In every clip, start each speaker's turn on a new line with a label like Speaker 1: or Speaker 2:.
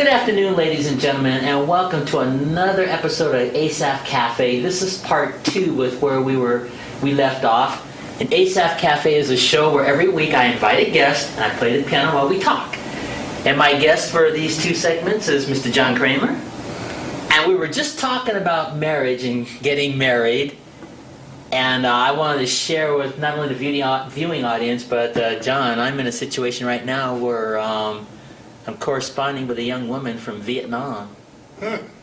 Speaker 1: Good afternoon, ladies and gentlemen, and welcome to another episode of Asaph Cafe. This is part 2 with where we left off. And Asaph Cafe is a show where every week I invite a guest and I play the piano while we talk. And my guest for these 2 segments is Mr. John Kramer. And we were just talking about marriage and getting married. And I wanted to share with not only the viewing audience, but John, I'm in a situation right now where I'm corresponding with a young woman from Vietnam.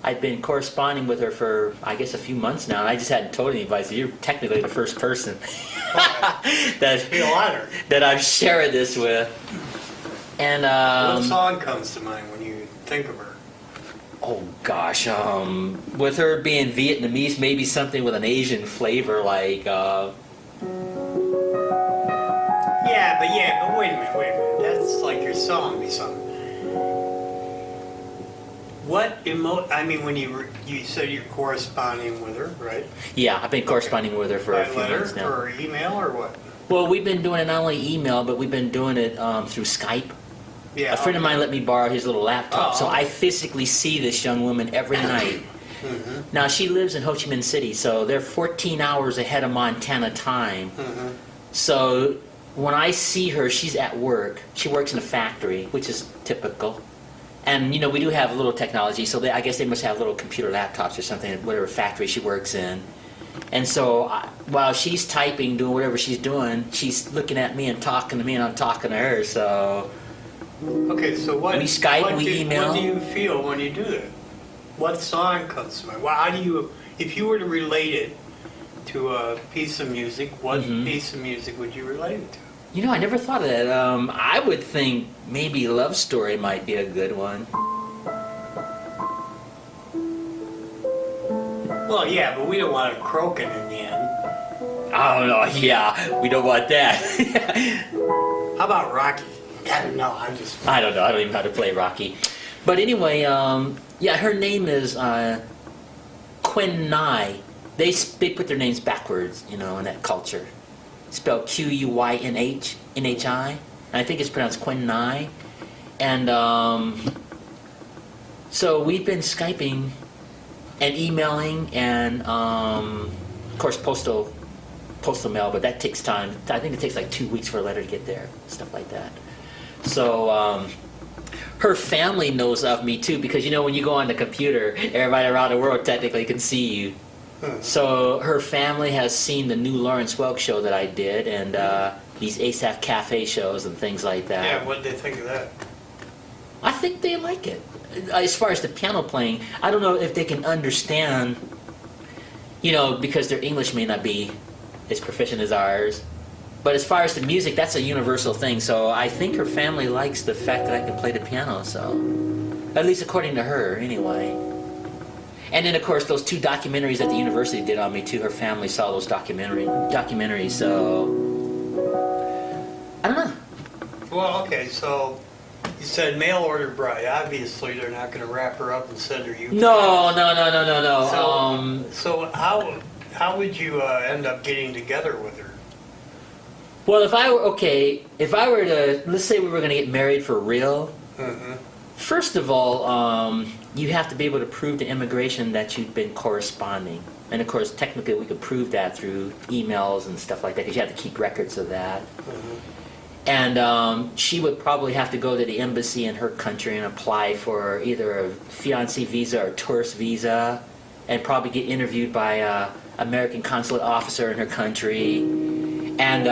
Speaker 1: I've been corresponding with her for, I guess, a few months now, and I just hadn't told anybody, so you're technically the first person that I'm sharing this with. And
Speaker 2: what song comes to mind when you think of her?
Speaker 1: Oh gosh, with her being Vietnamese, maybe something with an Asian flavor, like
Speaker 2: but wait a minute. That's like your song be something. When you said you're corresponding with her, right?
Speaker 1: Yeah, I've been corresponding with her for a few months now.
Speaker 2: Or email or what?
Speaker 1: Well, we've been doing it not only email, but we've been doing it through Skype.
Speaker 2: Yeah,
Speaker 1: a friend of mine let me borrow his little laptop, so I physically see this young woman every night.
Speaker 2: Mm-hmm.
Speaker 1: Now, she lives in Ho Chi Minh City, so they're 14 hours ahead of Montana time.
Speaker 2: Mm-hmm.
Speaker 1: So when I see her, she's at work. She works in a factory, which is typical. And, you know, we do have a little technology, so I guess they must have little computer laptops or something at whatever factory she works in. And so while she's typing, doing whatever she's doing, she's looking at me and talking to me, and I'm talking to her, so...
Speaker 2: Okay, so
Speaker 1: we Skype, we email.
Speaker 2: What do you feel when you do that? What song comes to mind? Well, how do you, if you were to relate it to a piece of music, what piece of music would you relate it to?
Speaker 1: You know, I never thought of that. I would think maybe Love Story might be a good one.
Speaker 2: Well, yeah, but we don't want it croaking in the end.
Speaker 1: Oh, no, yeah, we don't want that.
Speaker 2: How about Rocky? I don't know,
Speaker 1: I don't know, I don't even know how to play Rocky. But anyway, yeah, her name is Quinn Nye. They put their names backwards, you know, in that culture. Spelled Q-U-Y-N-H, N-H-I. And I think it's pronounced Quinn Nye. And so we've been Skyping and emailing and, of course, postal mail, but that takes time. I think it takes like 2 weeks for a letter to get there, stuff like that. So her family knows of me too, because you know when you go on the computer, everybody around the world technically can see you. So her family has seen the new Lawrence Welk show that I did, and these Asaph Cafe shows and things like that.
Speaker 2: Yeah, what did they think of that?
Speaker 1: I think they like it. As far as the piano playing, I don't know if they can understand, you know, because their English may not be as proficient as ours. But as far as the music, that's a universal thing. So I think her family likes the fact that I can play the piano. So, at least according to her, anyway. And then, of course, those 2 documentaries that the university did on me too. Her family saw those documentaries. So, I don't know.
Speaker 2: Well, okay, so you said mail order bride. Obviously, they're not going to wrap her up and send her you.
Speaker 1: No.
Speaker 2: So how would you end up getting together with her?
Speaker 1: Well, if I were to, let's say we were going to get married for real, first of all, you have to be able to prove to immigration that you've been corresponding. And of course, technically we could prove that through emails and stuff like that, because you have to keep records of that. And she would probably have to go to the embassy in her country and apply for either a fiancé visa or tourist visa, and probably get interviewed by an American consulate officer in her country. And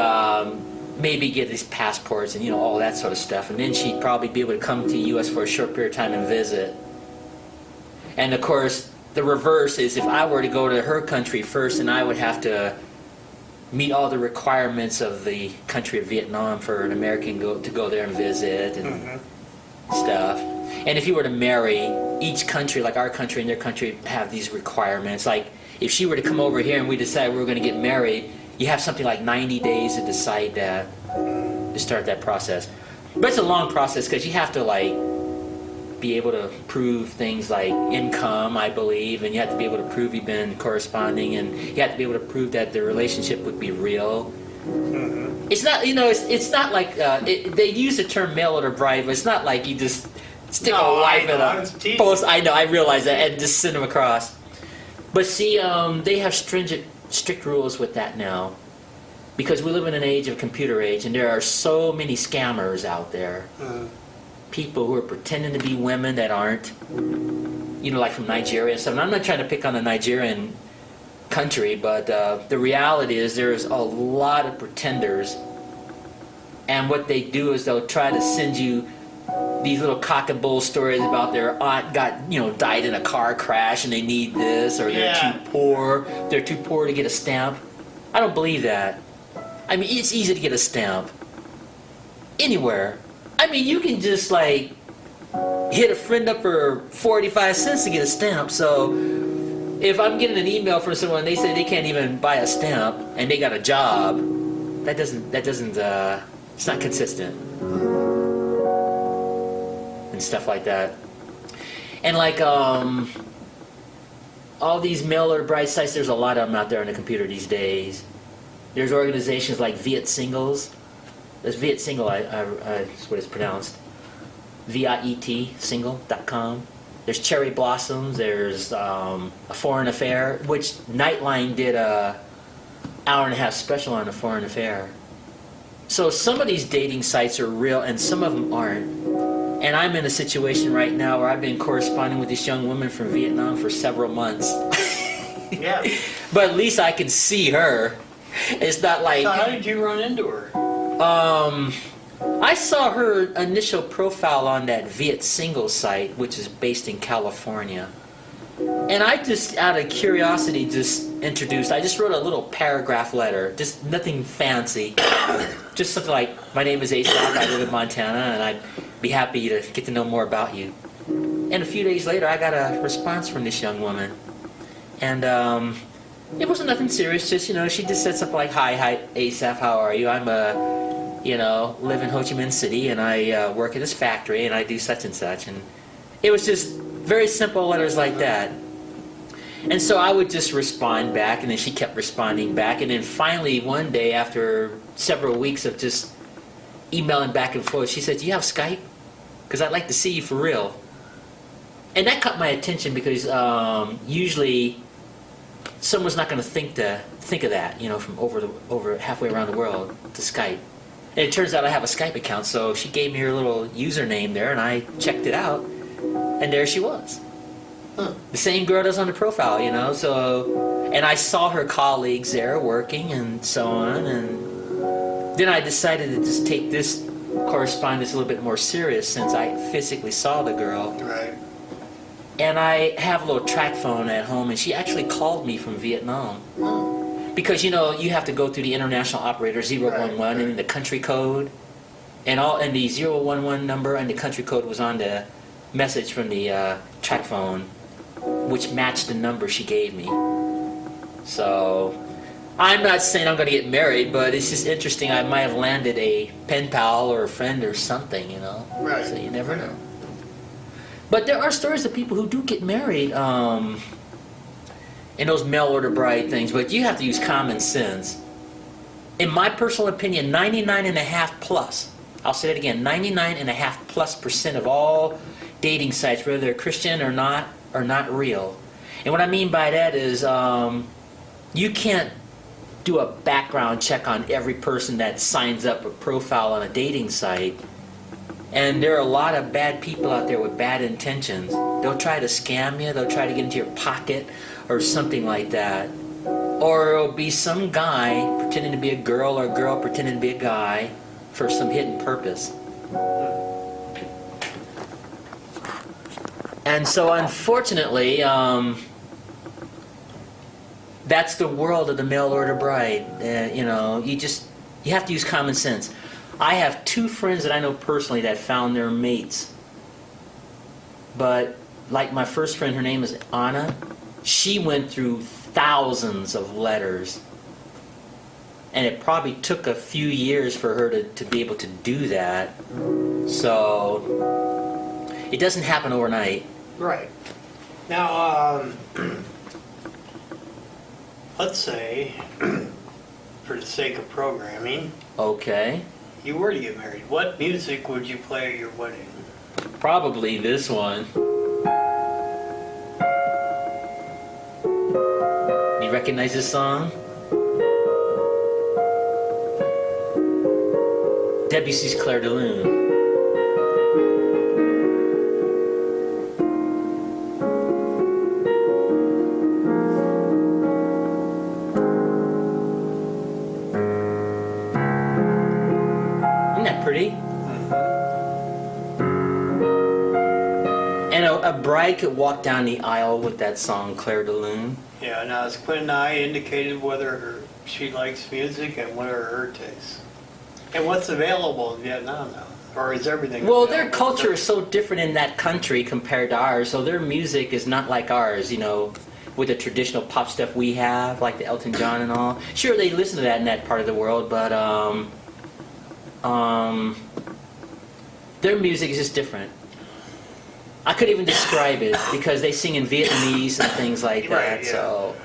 Speaker 1: maybe get these passports and, you know, all that sort of stuff. And then she'd probably be able to come to the U.S. for a short period of time and visit. And, of course, the reverse is if I were to go to her country first, and I would have to meet all the requirements of the country of Vietnam for an American to go there and visit and stuff. And if you were to marry, each country, like our country and their country, have these requirements. Like, if she were to come over here and we decide we were going to get married, you have something like 90 days to decide that, to start that process. But it's a long process because you have to like be able to prove things like income, I believe, and you have to be able to prove you've been corresponding, and you have to be able to prove that the relationship would be real. It's not, you know, it's not like, they use the term mail order bride, but it's not like you just Stick
Speaker 2: No,
Speaker 1: a wife
Speaker 2: I
Speaker 1: in
Speaker 2: know, I was
Speaker 1: a
Speaker 2: teasing.
Speaker 1: post. I know, I realize that, and just send them across. But see, they have strict rules with that now, because we live in an age of computer age, and there are so many scammers out there. People who are pretending to be women that aren't. You know, like from Nigeria and stuff. And I'm not trying to pick on the Nigerian country, but the reality is there's a lot of pretenders, and what they do is they'll try to send you these little cock and bull stories about their aunt died in a car crash and they need this, or they're too poor to get a stamp. I don't believe that. I mean, it's easy to get a stamp anywhere. I mean, you can just like hit a friend up for 45 cents to get a stamp. So if I'm getting an email from someone and they say they can't even buy a stamp and they got a job, that doesn't it's not consistent. And stuff like that. And like all these mail order bride sites, there's a lot of them out there on the computer these days. There's organizations like Viet Singles. There's Viet Single, that's what it's pronounced. VIET single.com. There's Cherry Blossoms. There's A Foreign Affair, which Nightline did a hour-and-a-half special on A Foreign Affair. So some of these dating sites are real, and some of them aren't. And I'm in a situation right now where I've been corresponding with this young woman from Vietnam for several months.
Speaker 2: Yeah.
Speaker 1: But at least I can see her. It's not like...
Speaker 2: So how did you run into her?
Speaker 1: I saw her initial profile on that Viet Single site, which is based in California. And I just, out of curiosity, I just wrote a little paragraph letter, just nothing fancy. Just something like, my name is Asaph, I live in Montana, and I'd be happy to get to know more about you. And a few days later, I got a response from this young woman. And it wasn't nothing serious, just, she just said something like, Hi, Asaph, how are you? I'm live in Ho Chi Minh City, and I work at this factory, and I do such and such. And it was just very simple letters like that. And so I would just respond back, and then she kept responding back. And then finally, one day, after several weeks of just emailing back and forth, she said, do you have Skype? Because I'd like to see you for real. And that caught my attention because usually someone's not going to think of that, from over halfway around the world to Skype. And it turns out I have a Skype account, so she gave me her little username there, and I checked it out, and there she was.
Speaker 2: Huh.
Speaker 1: The same girl that's on the profile, so... And I saw her colleagues there working and so on, and then I decided to just take this correspondence a little bit more serious since I physically saw the girl.
Speaker 2: Right.
Speaker 1: And I have a little track phone at home, and she actually called me from Vietnam.
Speaker 2: Oh.
Speaker 1: Because, you have to go through the international operator 011
Speaker 2: Right.
Speaker 1: and the country code. And the 011 number and the country code was on the message from the track phone, which matched the number she gave me. So, I'm not saying I'm going to get married, but it's just interesting. I might have landed a pen pal or a friend or something,
Speaker 2: Right.
Speaker 1: So you never know. But there are stories of people who do get married in those mail order bride things, but you have to use common sense. In my personal opinion, 99.5 plus, I'll say it again, 99.5% of all dating sites, whether they're Christian or not, are not real. And what I mean by that is you can't do a background check on every person that signs up a profile on a dating site. And there are a lot of bad people out there with bad intentions. They'll try to scam you, they'll try to get into your pocket or something like that. Or it'll be some guy pretending to be a girl or a girl pretending to be a guy for some hidden purpose. And so unfortunately, that's the world of the mail order bride. You have to use common sense. I have 2 friends that I know personally that found their mates. But like my first friend, her name is Anna, she went through thousands of letters. And it probably took a few years for her to be able to do that. So it doesn't happen overnight.
Speaker 2: Right. Now, let's say, for the sake of programming,
Speaker 1: Okay.
Speaker 2: you were to get married. What music would you play at your wedding?
Speaker 1: Probably this one. You recognize this song? Debussy's Clair de Lune. Isn't that pretty? And a bride could walk down the aisle with that song, Clair de Lune.
Speaker 2: Yeah, now as Quinn and I indicated whether she likes music and what are her tastes. And what's available in Vietnam now? Or is everything
Speaker 1: Well,
Speaker 2: available?
Speaker 1: their culture is so different in that country compared to ours, so their music is not like ours, you know, with the traditional pop stuff we have, like the Elton John and all. Sure, they listen to that in that part of the world, but their music is just different. I couldn't even describe it because they sing in Vietnamese and things like that.
Speaker 2: Right, yeah.
Speaker 1: So,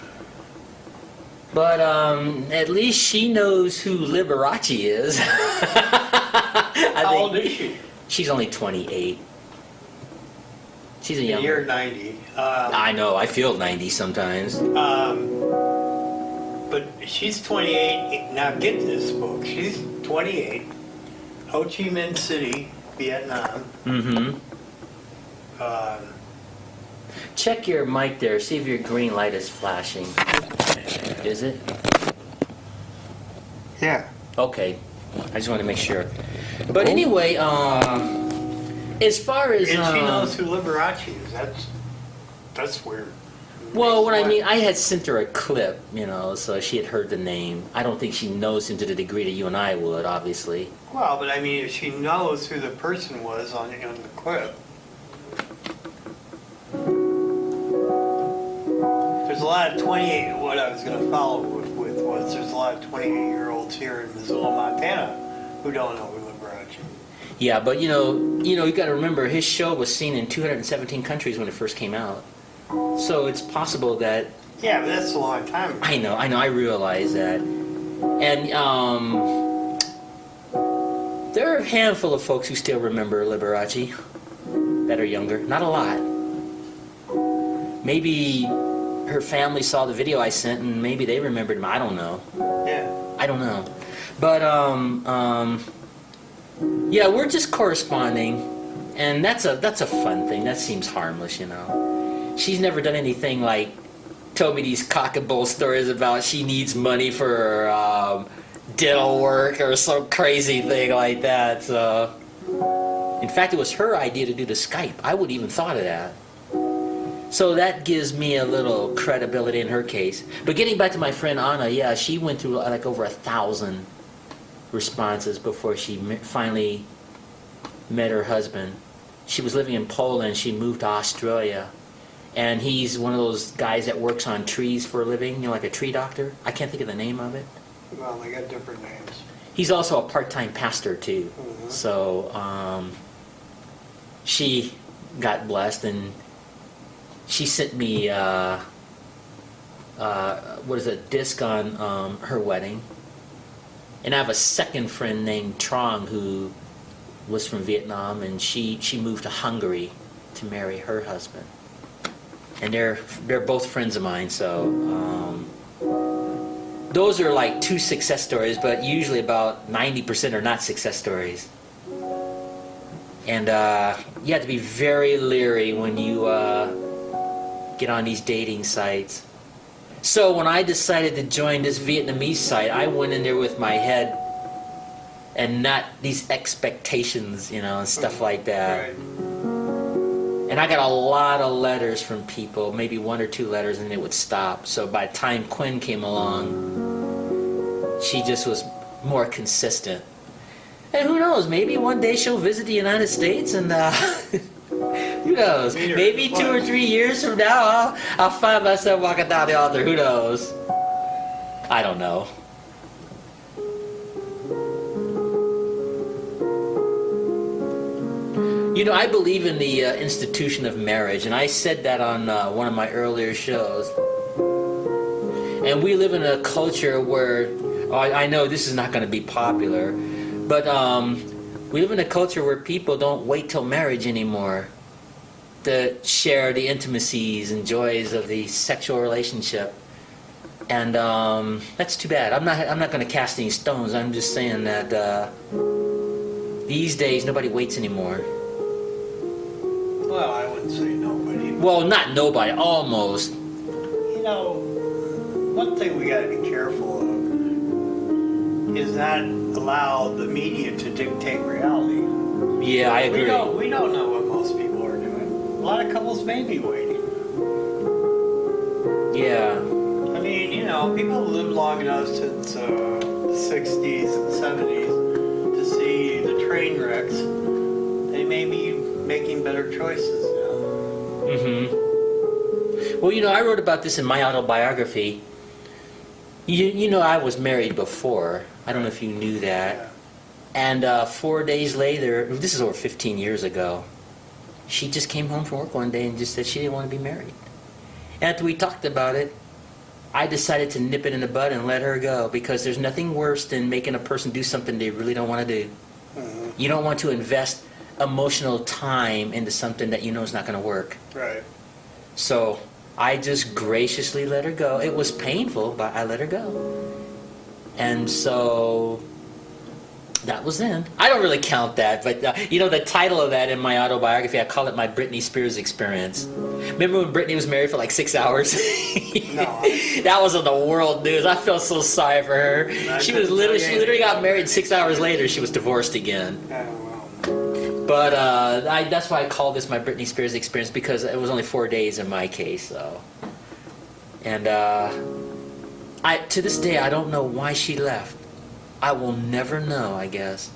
Speaker 1: but at least she knows who Liberace is.
Speaker 2: How old is she?
Speaker 1: She's only 28. She's a young.
Speaker 2: You're 90.
Speaker 1: I know. I feel 90 sometimes.
Speaker 2: But she's 28. Now get this, book. She's 28. Ho Chi Minh City, Vietnam.
Speaker 1: Mm-hmm. Check your mic there. See if your green light is flashing. Is it?
Speaker 2: Yeah.
Speaker 1: Okay. I just want to make sure. But anyway, as far as
Speaker 2: And she knows who Liberace is. That's weird.
Speaker 1: well, what I mean, I had sent her a clip, you know, so she had heard the name. I don't think she knows him to the degree that you and I would, obviously.
Speaker 2: Well, but I mean, if she knows who the person was on the clip. There's a lot of 28, what I was going to follow with was there's a lot of 28-year-olds here in Missoula, Montana who don't know who Liberace is.
Speaker 1: Yeah, but you got to remember his show was seen in 217 countries when it first came out. So it's possible that
Speaker 2: Yeah, but that's a long time ago.
Speaker 1: I know, I realize that. And there are a handful of folks who still remember Liberace that are younger. Not a lot. Maybe her family saw the video I sent and maybe they remembered him. I don't know.
Speaker 2: Yeah.
Speaker 1: I don't know. But yeah, we're just corresponding, and that's a fun thing. That seems harmless, you know. She's never done anything like told me these cock and bull stories about she needs money for dental work or some crazy thing like that. So, in fact, it was her idea to do the Skype. I wouldn't even thought of that. So that gives me a little credibility in her case. But getting back to my friend Anna, yeah, she went through like over 1,000 responses before she finally met her husband. She was living in Poland. She moved to Australia. And he's one of those guys that works on trees for a living, you know, like a tree doctor. I can't think of the name of it.
Speaker 2: Well, they got different names.
Speaker 1: He's also a part-time pastor, too.
Speaker 2: Mm-hmm.
Speaker 1: So she got blessed, and she sent me a disc on her wedding. And I have a second friend named Trong who was from Vietnam, and she moved to Hungary to marry her husband. And they're both friends of mine, so those are like two success stories, but usually about 90% are not success stories. And you have to be very leery when you get on these dating sites. So when I decided to join this Vietnamese site, I went in there with my head and not these expectations, you know, and stuff like that.
Speaker 2: Right.
Speaker 1: And I got a lot of letters from people, maybe 1 or 2 letters, and it would stop. So by the time Quinn came along, she just was more consistent. And who knows, maybe one day she'll visit the United States and who knows, maybe 2 or 3 years from now I'll find myself walking down the altar, who knows. I don't know. You know, I believe in the institution of marriage, and I said that on one of my earlier shows. And we live in a culture where, I know this is not going to be popular, but We live in a culture where people don't wait till marriage anymore to share the intimacies and joys of the sexual relationship. And that's too bad. I'm not going to cast any stones. I'm just saying that these days nobody waits anymore.
Speaker 2: Well, I wouldn't say nobody.
Speaker 1: Well, not nobody, almost.
Speaker 2: You know, one thing we got to be careful of is not allow the media to dictate reality.
Speaker 1: Yeah, I agree.
Speaker 2: We don't know what most people are doing. A lot of couples may be waiting.
Speaker 1: Yeah.
Speaker 2: I mean, you know, people have lived long enough since the 60s and 70s to see the train wrecks. They may be making better choices now.
Speaker 1: Mm-hmm. Well, you know, I wrote about this in my autobiography. You know, I was married before. I don't know if you knew that.
Speaker 2: Yeah.
Speaker 1: And 4 days later, this is over 15 years ago, she just came home from work one day and just said she didn't want to be married. And after we talked about it, I decided to nip it in the bud and let her go, because there's nothing worse than making a person do something they really don't want to do.
Speaker 2: Mm-hmm.
Speaker 1: You don't want to invest emotional time into something that you know is not going to work.
Speaker 2: Right.
Speaker 1: So I just graciously let her go. It was painful, but I let her go. And so that was then. I don't really count that, but you know, the title of that in my autobiography, I call it my Britney Spears experience. Remember when Britney was married for like 6 hours?
Speaker 2: No.
Speaker 1: That was on the world news. I felt so sorry for her. She literally got married 6 hours later. She was divorced again. But that's why I call this my Britney Spears experience, because it was only 4 days in my case. So, and to this day, I don't know why she left. I will never know, I guess.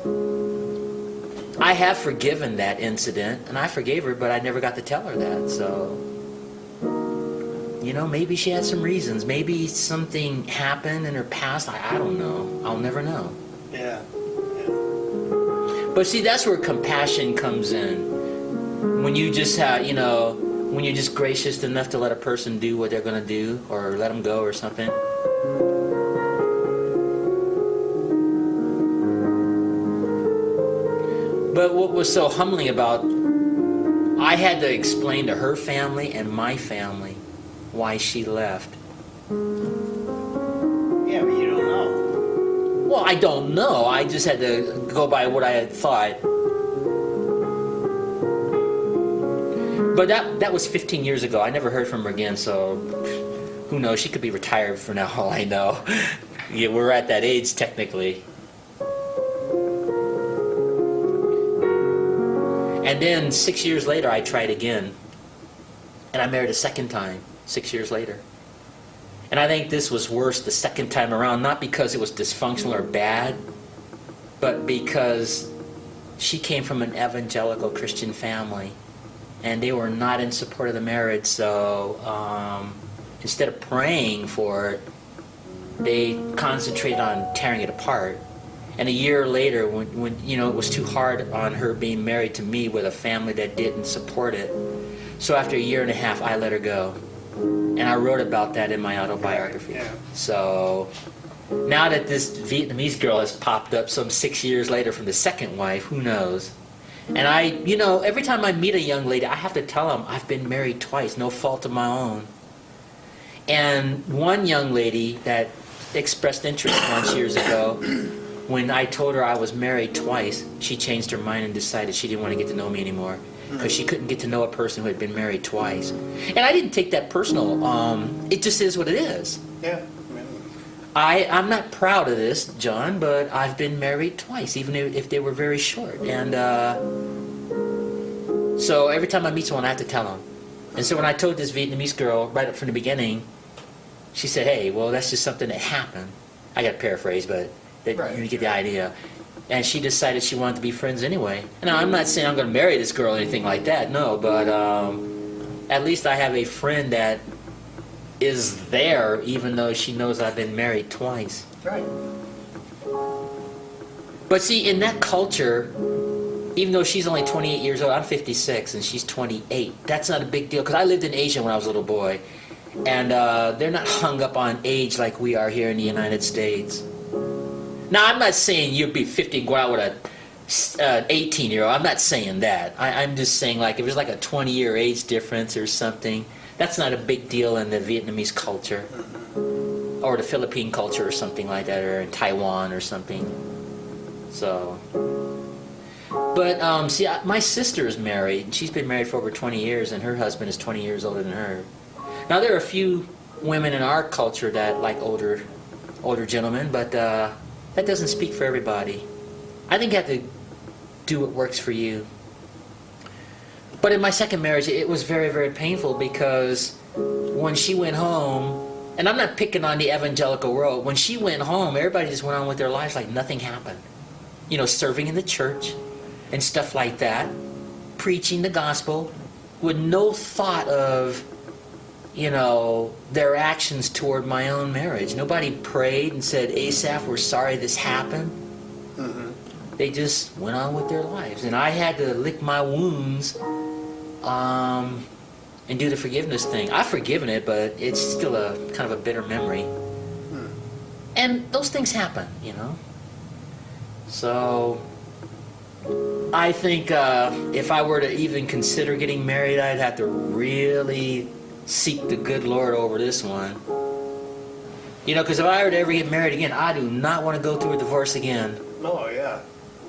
Speaker 1: I have forgiven that incident, and I forgave her, but I never got to tell her that. So, you know, maybe she had some reasons. Maybe something happened in her past. I don't know. I'll never know.
Speaker 2: Yeah.
Speaker 1: But see, that's where compassion comes in. When you just have, you know, when you're just gracious enough to let a person do what they're going to do, or let them go or something. But what was so humbling about, I had to explain to her family and my family why she left.
Speaker 2: Yeah, but you don't know.
Speaker 1: Well, I don't know. I just had to go by what I had thought. But that was 15 years ago. I never heard from her again, so who knows? She could be retired for now, all I know. Yeah, we're at that age, technically. And then 6 years later, I tried again. And I married a second time, 6 years later. And I think this was worse the second time around, not because it was dysfunctional or bad, but because she came from an evangelical Christian family. And they were not in support of the marriage, so instead of praying for it, they concentrated on tearing it apart. And a year later, when you know, it was too hard on her being married to me with a family that didn't support it. So after a year and a half, I let her go. And I wrote about that in my autobiography.
Speaker 2: Yeah.
Speaker 1: So now that this Vietnamese girl has popped up some 6 years later from the second wife, who knows? And I, you know, every time I meet a young lady, I have to tell them I've been married twice, no fault of my own. And one young lady that expressed interest once years ago, when I told her I was married twice, she changed her mind and decided she didn't want to get to know me anymore, because she couldn't get to know a person who had been married twice. And I didn't take that personal. It just is what it is.
Speaker 2: Yeah.
Speaker 1: I'm not proud of this, John, but I've been married twice, even if they were very short. And so every time I meet someone, I have to tell them. And so when I told this Vietnamese girl right up from the beginning, she said, hey, well, that's just something that happened. I got to paraphrase, but you get the idea. And she decided she wanted to be friends anyway. And I'm not saying I'm going to marry this girl or anything like that, no, but at least I have a friend that is there, even though she knows I've been married twice.
Speaker 2: Right.
Speaker 1: But see, in that culture, even though she's only 28 years old, I'm 56 and she's 28. That's not a big deal, because I lived in Asia when I was a little boy. And they're not hung up on age like we are here in the United States. Now, I'm not saying you'd be 50 and go out with a 18-year-old. I'm not saying that. I'm just saying, like, if there's like a 20-year age difference or something, that's not a big deal in the Vietnamese culture, or the Philippine culture or something like that, or in Taiwan or something. So, but see, my sister is married. She's been married for over 20 years, and her husband is 20 years older than her. Now, there are a few women in our culture that like older gentlemen, but that doesn't speak for everybody. I think you have to do what works for you. But in my second marriage, it was very, very painful, because when she went home, and I'm not picking on the evangelical world, when she went home, everybody just went on with their lives like nothing happened. You know, serving in the church and stuff like that, preaching the gospel with no thought of, you know, their actions toward my own marriage. Nobody prayed and said, Asaph, we're sorry this happened.
Speaker 2: Mm-hmm.
Speaker 1: They just went on with their lives. And I had to lick my wounds and do the forgiveness thing. I've forgiven it, but it's still a kind of a bitter memory. And those things happen, you know. So I think if I were to even consider getting married, I'd have to really seek the good Lord over this one. You know, because if I were to ever get married again, I do not want to go through a divorce again.
Speaker 2: Oh, yeah.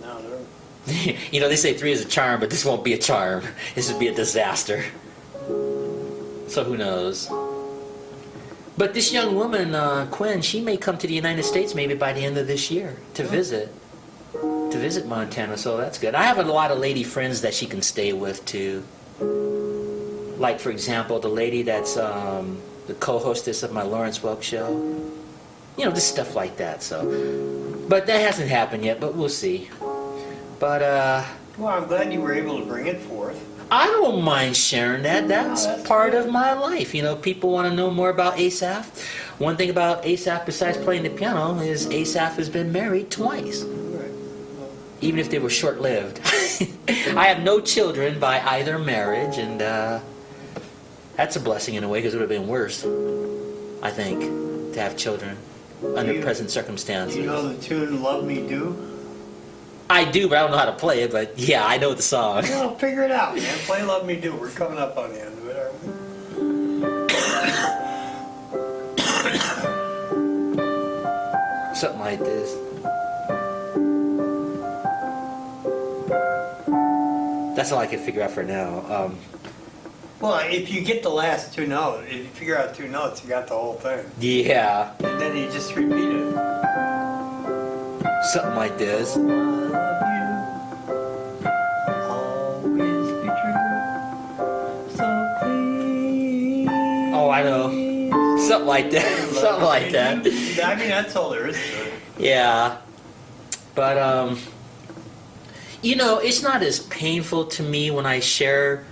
Speaker 2: No,
Speaker 1: You know, they say 3 is a charm, but this won't be a charm. This would be a disaster. So who knows? But this young woman, Quinn, she may come to the United States maybe by the end of this year to visit Montana, so that's good. I have a lot of lady friends that she can stay with too. Like, for example, the lady that's the co-hostess of my Lawrence Welk show. You know, just stuff like that. So, but that hasn't happened yet, but we'll see. But
Speaker 2: well, I'm glad you were able to bring it forth.
Speaker 1: I don't mind sharing that. That's part of my life. You know, people want to know more about Asaph. One thing about Asaph, besides playing the piano, is Asaph has been married twice.
Speaker 2: Right.
Speaker 1: Even if they were short-lived. I have no children by either marriage, and that's a blessing in a way, because it would have been worse, I think, to have children under present circumstances.
Speaker 2: Do you know the tune "Love Me Do"?
Speaker 1: I do, but I don't know how to play it. But yeah, I know the song.
Speaker 2: Well, figure it out, man. Play "Love Me Do." We're coming up on the end of it, aren't we?
Speaker 1: Something like this. That's all I can figure out for now.
Speaker 2: Well, if you get the last 2 notes, if you figure out 2 notes, you got the whole thing.
Speaker 1: Yeah,
Speaker 2: And then you just repeat it.
Speaker 1: something like this.
Speaker 2: I love you. Always be true. So please.
Speaker 1: Oh, I know. Something like that. Something like that.
Speaker 2: I mean, that's all there is to it.
Speaker 1: Yeah. But, you know, it's not as painful to me when I share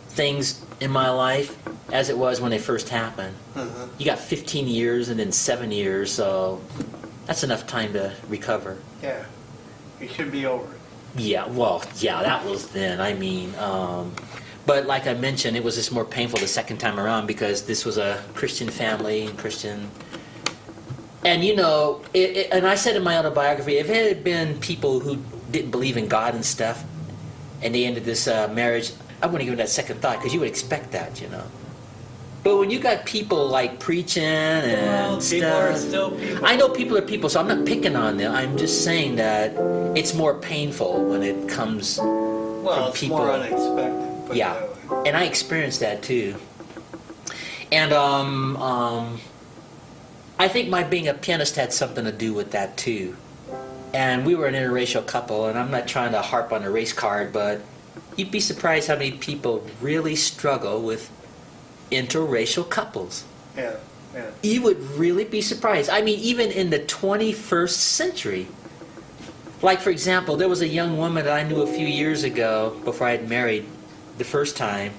Speaker 1: things in my life as it was when they first happened.
Speaker 2: Uh-huh.
Speaker 1: You got 15 years and then 7 years, so that's enough time to recover.
Speaker 2: Yeah. You should be over it.
Speaker 1: Yeah, well, yeah, that was then. I mean, but like I mentioned, it was just more painful the second time around, because this was a Christian family and Christian. And you know, and I said in my autobiography, if it had been people who didn't believe in God and stuff, and they ended this marriage, I wouldn't give it that second thought, because you would expect that, you know. But when you got people like preaching and
Speaker 2: People are still people.
Speaker 1: I know people are people, so I'm not picking on them. I'm just saying that it's more painful when it comes
Speaker 2: Well,
Speaker 1: from
Speaker 2: it's
Speaker 1: people.
Speaker 2: more unexpected. Put it
Speaker 1: Yeah,
Speaker 2: that way.
Speaker 1: and I experienced that too. And I think my being a pianist had something to do with that too. And we were an interracial couple, and I'm not trying to harp on the race card, but you'd be surprised how many people really struggle with interracial couples.
Speaker 2: Yeah, yeah.
Speaker 1: You would really be surprised. I mean, even in the 21st century. Like, for example, there was a young woman that I knew a few years ago, before I had married the first time,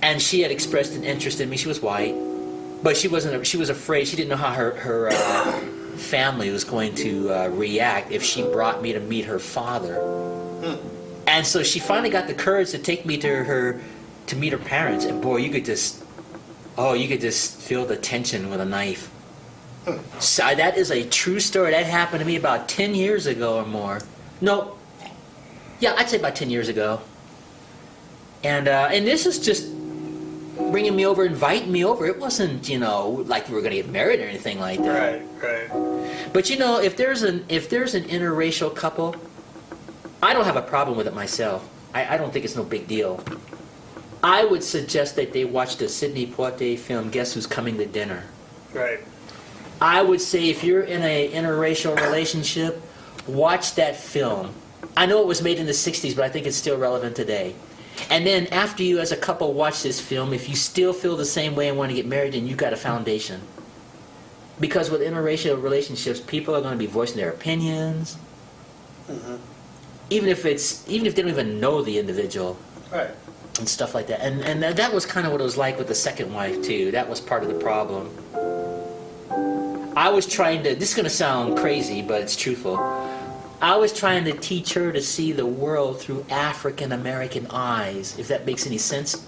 Speaker 1: and she had expressed an interest in me. She was white, but she was afraid. She didn't know how her family was going to react if she brought me to meet her father. And so she finally got the courage to take me to meet her parents, and boy, you could just feel the tension with a knife. So that is a true story. That happened to me about 10 years ago or more. No. Yeah, I'd say about 10 years ago. And this is just bringing me over, inviting me over. It wasn't, like we were going to get married or anything like that.
Speaker 2: Right.
Speaker 1: But if there's an interracial couple, I don't have a problem with it myself. I don't think it's no big deal. I would suggest that they watch the Sidney Poitier film, Guess Who's Coming to Dinner?
Speaker 2: Right.
Speaker 1: I would say if you're in an interracial relationship, watch that film. I know it was made in the 60s, but I think it's still relevant today. And then after you as a couple watch this film, if you still feel the same way and want to get married, then you've got a foundation. Because with interracial relationships, people are going to be voicing their opinions.
Speaker 2: Mm-hmm.
Speaker 1: Even if they don't even know the individual.
Speaker 2: Right.
Speaker 1: And stuff like that. And that was kind of what it was like with the second wife, too. That was part of the problem. I was trying to, this is going to sound crazy, but it's truthful. I was trying to teach her to see the world through African American eyes, if that makes any sense.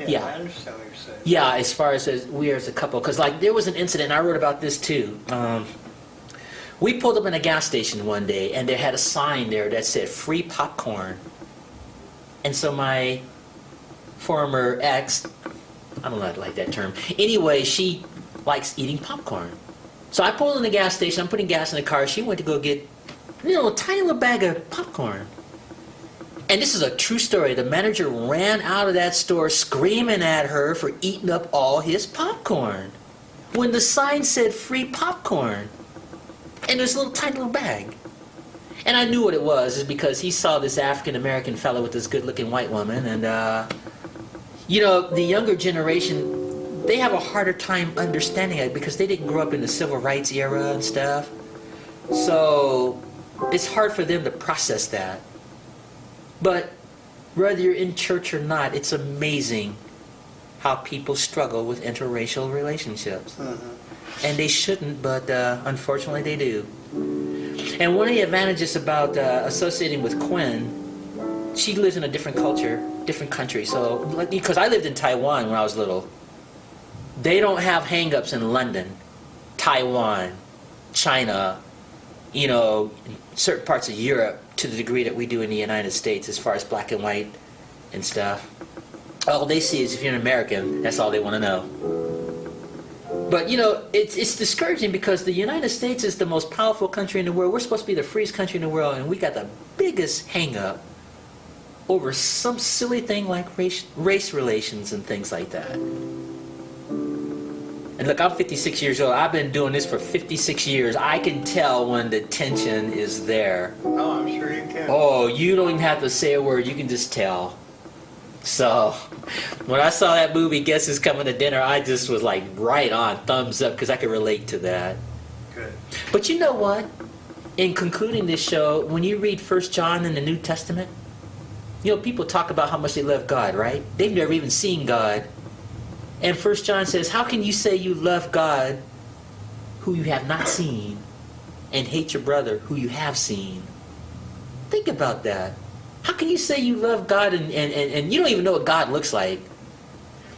Speaker 2: Yeah, I understand what you're saying.
Speaker 1: Yeah, as far as we as a couple. Because there was an incident, I wrote about this too. We pulled up in a gas station one day, and they had a sign there that said free popcorn. And so my former ex, I don't know if I like that term. Anyway, she likes eating popcorn. So I pulled in the gas station, I'm putting gas in the car. She went to go get, a tiny little bag of popcorn. And this is a true story. The manager ran out of that store screaming at her for eating up all his popcorn. When the sign said free popcorn. And this little tiny little bag. And I knew what it was, is because he saw this African-American fellow with this good-looking white woman. And, the younger generation, they have a harder time understanding it because they didn't grow up in the civil rights era and stuff. So it's hard for them to process that. But whether you're in church or not, it's amazing how people struggle with interracial relationships. Mm-hmm. And they shouldn't, but unfortunately they do. And one of the advantages about associating with Quinn, she lives in a different culture, different country. So, because I lived in Taiwan when I was little, they don't have hang-ups in London, Taiwan, China, in certain parts of Europe to the degree that we do in the United States as far as black and white and stuff. All they see is if you're an American, that's all they want to know. But, it's discouraging because the United States is the most powerful country in the world. We're supposed to be the freest country in the world, and we got the biggest hang-up over some silly thing like race relations and things like that. And look, I'm 56 years old. I've been doing this for 56 years. I can tell when the tension is there.
Speaker 2: Oh, I'm sure you can.
Speaker 1: Oh, you don't even have to say a word. You can just tell. So, when I saw that movie, Guess Who's Coming to Dinner, I just was like right on, thumbs up, because I could relate to that.
Speaker 2: Good.
Speaker 1: But you know what? In concluding this show, when you read 1 John in the New Testament, people talk about how much they love God, right? They've never even seen God. And 1 John says, how can you say you love God who you have not seen and hate your brother who you have seen? Think about that. How can you say you love God and you don't even know what God looks like?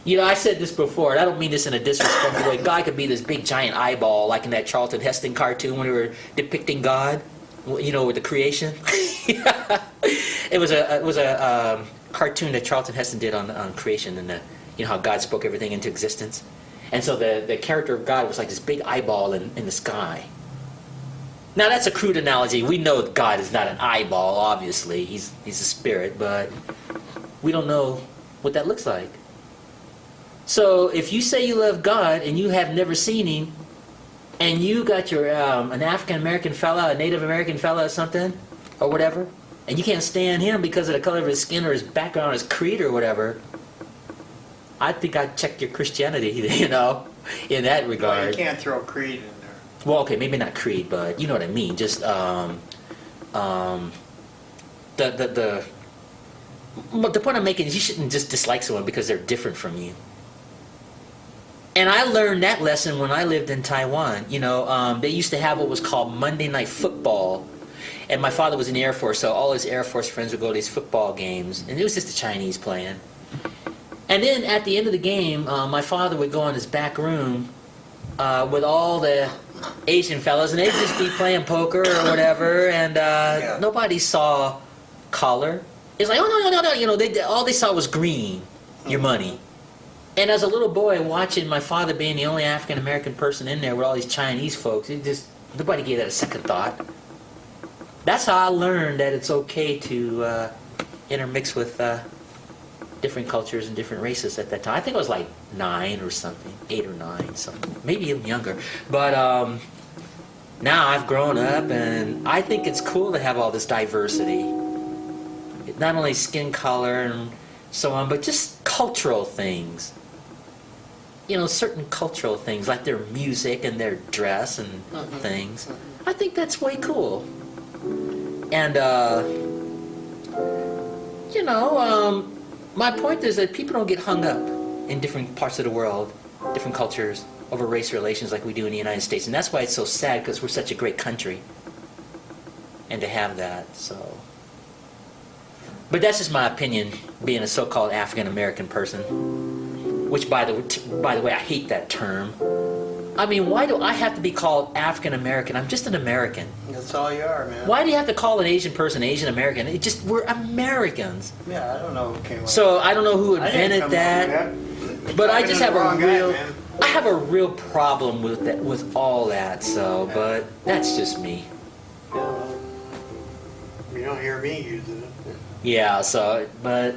Speaker 1: I said this before, and I don't mean this in a disrespectful way. God could be this big giant eyeball, like in that Charlton Heston cartoon when we were depicting God, with the creation. It was a cartoon that Charlton Heston did on creation, and how God spoke everything into existence. And so the character of God was like this big eyeball in the sky. Now that's a crude analogy. We know God is not an eyeball, obviously. He's a spirit, but we don't know what that looks like. So if you say you love God and you have never seen Him, and you got your an African American fella, a Native American fella, or something, or whatever, and you can't stand him because of the color of his skin or his background, or his creed, or whatever, I think I'd check your Christianity, in that regard.
Speaker 2: Well, you can't throw creed in there.
Speaker 1: Well, okay, maybe not creed, but you know what I mean. Just the point I'm making is you shouldn't just dislike someone because they're different from you. And I learned that lesson when I lived in Taiwan. They used to have what was called Monday Night Football. And my father was in the Air Force, so all his Air Force friends would go to these football games. And it was just the Chinese playing. And then at the end of the game, my father would go in his back room with all the Asian fellas, and they'd just be playing poker or whatever, and nobody saw color. It's like, oh no, you know, all they saw was green, your money. And as a little boy watching my father being the only African American person in there with all these Chinese folks, nobody gave that a second thought. That's how I learned that it's okay to intermix with different cultures and different races at that time. I think I was like 9 or something, 8 or 9, something, maybe even younger. But now I've grown up, and I think it's cool to have all this diversity. Not only skin color and so on, but just cultural things. You know, certain cultural things, like their music and their dress and things. I think that's way cool. And, you know, my point is that people don't get hung up in different parts of the world, different cultures, over race relations like we do in the United States. And that's why it's so sad, because we're such a great country. And to have that, so... But that's just my opinion, being a so-called African-American person. Which, by the way, I hate that term. I mean, why do I have to be called African-American? I'm just an American.
Speaker 2: That's all you are, man.
Speaker 1: Why do you have to call an Asian person Asian-American? We're Americans.
Speaker 2: Yeah, I don't know who came up.
Speaker 1: So I don't know who invented that. But I just have I have a real problem with that, with all that. So, but that's just me.
Speaker 2: Yeah, you don't hear me using it.
Speaker 1: Yeah. So, but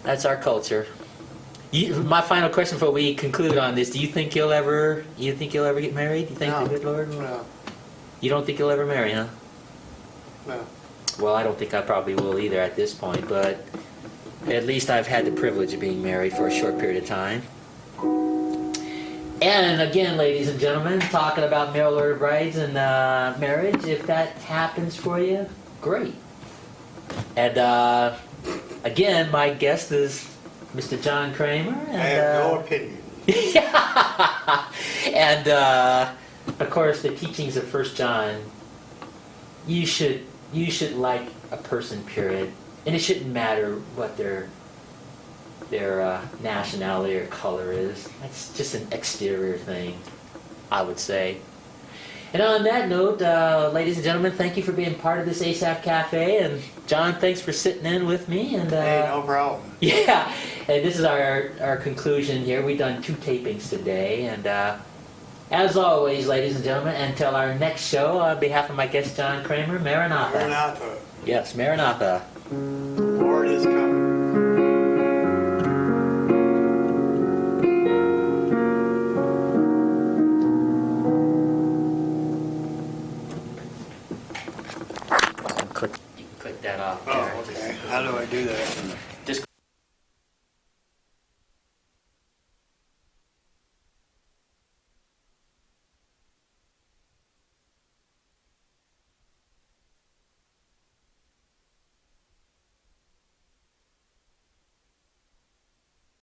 Speaker 1: that's our culture. My final question before we conclude on this: do you think you'll ever get married? You think
Speaker 2: No.
Speaker 1: the good Lord?
Speaker 2: No.
Speaker 1: You don't think you'll ever marry, huh?
Speaker 2: No.
Speaker 1: Well, I don't think I probably will either at this point, but at least I've had the privilege of being married for a short period of time. And again, ladies and gentlemen, talking about mail order brides and marriage, if that happens for you, great. And again, my guest is Mr. John Kramer. And,
Speaker 2: I have no opinion.
Speaker 1: And of course, the teachings of 1 John, you should like a person, period, and it shouldn't matter what their nationality or color is. That's just an exterior thing, I would say. And on that note, ladies and gentlemen, thank you for being part of this Asaph Cafe. And John, thanks for sitting in with me. And
Speaker 2: Hey, no problem.
Speaker 1: yeah, and this is our conclusion here. We've done 2 tapings today. And as always, ladies and gentlemen, until our next show, on behalf of my guest John Kramer, Maranatha.
Speaker 2: Maranatha.
Speaker 1: Yes, Maranatha.
Speaker 2: Lord is coming.